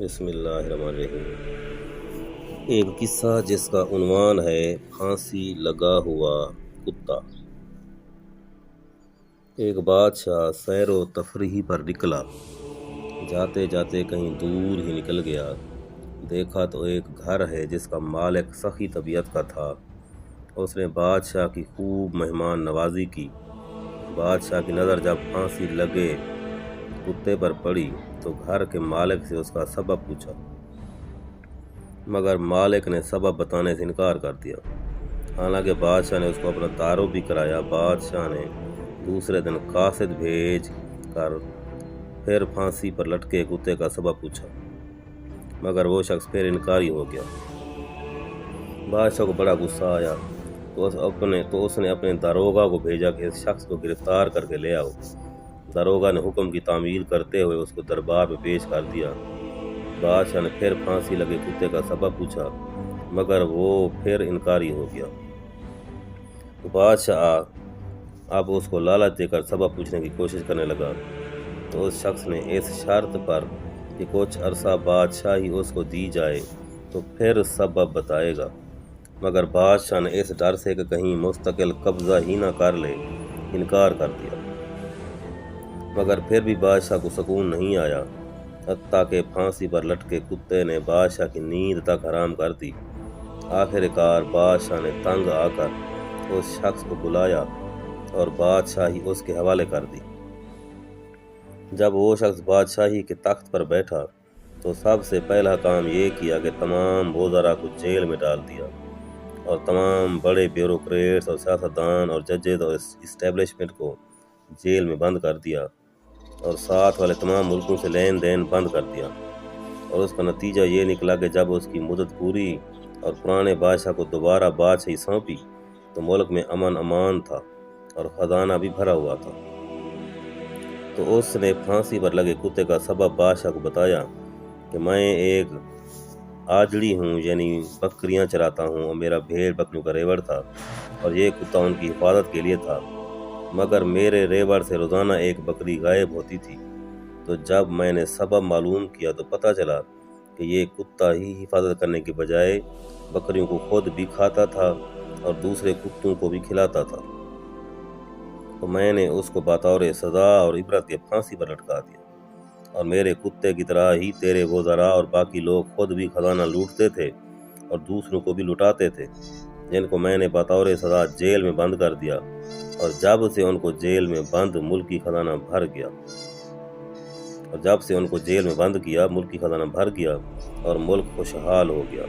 بسم اللہ الرحمن الرحیم۔ ایک قصہ جس کا عنوان ہے پھانسی لگا ہوا کتا۔ ایک بادشاہ سیر و تفریح پر نکلا۔ جاتے جاتے کہیں دور ہی نکل گیا۔ دیکھا تو ایک گھر ہے جس کا مالک سخی طبیعت کا تھا۔ اس نے بادشاہ کی خوب مہمان نوازی کی۔ بادشاہ کی نظر جب پھانسی لگے کتے پر پڑی تو گھر کے مالک سے اس کا سبب پوچھا، مگر مالک نے سبب بتانے سے انکار کر دیا۔ حالانکہ بادشاہ نے اس کو اپنا تعارف بھی کرایا۔ بادشاہ نے دوسرے دن قاصد بھیج کر پھر پھانسی پر لٹکے کتے کا سبب پوچھا، مگر وہ شخص پھر انکاری ہو گیا۔ بادشاہ کو بڑا غصہ آیا تو اس نے اپنے داروغہ کو بھیجا کہ اس شخص کو گرفتار کر کے لے آؤ۔ داروغہ نے حکم کی تعمیل کرتے ہوئے اس کو دربار میں پیش کر دیا۔ بادشاہ نے پھر پھانسی لگے کتے کا سبب پوچھا، مگر وہ پھر انکاری ہو گیا۔ بادشاہ اب اس کو لالچ دے کر سبب پوچھنے کی کوشش کرنے لگا، تو اس شخص نے اس شرط پر کہ کچھ عرصہ بادشاہی اس کو دی جائے تو پھر سبب بتائے گا، مگر بادشاہ نے اس ڈر سے کہ کہیں مستقل قبضہ ہی نہ کر لے انکار کر دیا۔ مگر پھر بھی بادشاہ کو سکون نہیں آیا، حتیٰ کہ پھانسی پر لٹکے کتے نے بادشاہ کی نیند تک حرام کر دی۔ آخر کار بادشاہ نے تنگ آ کر اس شخص کو بلایا اور بادشاہی اس کے حوالے کر دی۔ جب وہ شخص بادشاہی کے تخت پر بیٹھا تو سب سے پہلا کام یہ کیا کہ تمام وزراء کو جیل میں ڈال دیا، اور تمام بڑے بیوروکریٹس اور سیاستدان اور ججز اور اسٹیبلشمنٹ کو جیل میں بند کر دیا، اور ساتھ والے تمام ملکوں سے لین دین بند کر دیا۔ اور اس کا نتیجہ یہ نکلا کہ جب اس کی مدت پوری اور پرانے بادشاہ کو دوبارہ بادشاہی سونپی تو ملک میں امن امان تھا اور خزانہ بھی بھرا ہوا تھا۔ تو اس نے پھانسی پر لگے کتے کا سبب بادشاہ کو بتایا کہ میں ایک آجڑی ہوں، یعنی بکریاں چراتا ہوں، اور میرا بھیڑ بکریوں کا ریوڑ تھا، اور یہ کتا ان کی حفاظت کے لیے تھا، مگر میرے ریوڑ سے روزانہ ایک بکری غائب ہوتی تھی۔ تو جب میں نے سبب معلوم کیا تو پتہ چلا کہ یہ کتا ہی حفاظت کرنے کے بجائے بکریوں کو خود بھی کھاتا تھا اور دوسرے کتوں کو بھی کھلاتا تھا۔ تو میں نے اس کو بطور سزا اور عبرت کے پھانسی پر لٹکا دیا، اور میرے کتے کی طرح ہی تیرے وزراء اور باقی لوگ خود بھی خزانہ لوٹتے تھے اور دوسروں کو بھی لٹاتے تھے، جن کو میں نے بطور سزا جیل میں بند کر دیا، اور جب سے ان کو جیل میں بند ملکی خزانہ بھر گیا اور ملک خوشحال ہو گیا۔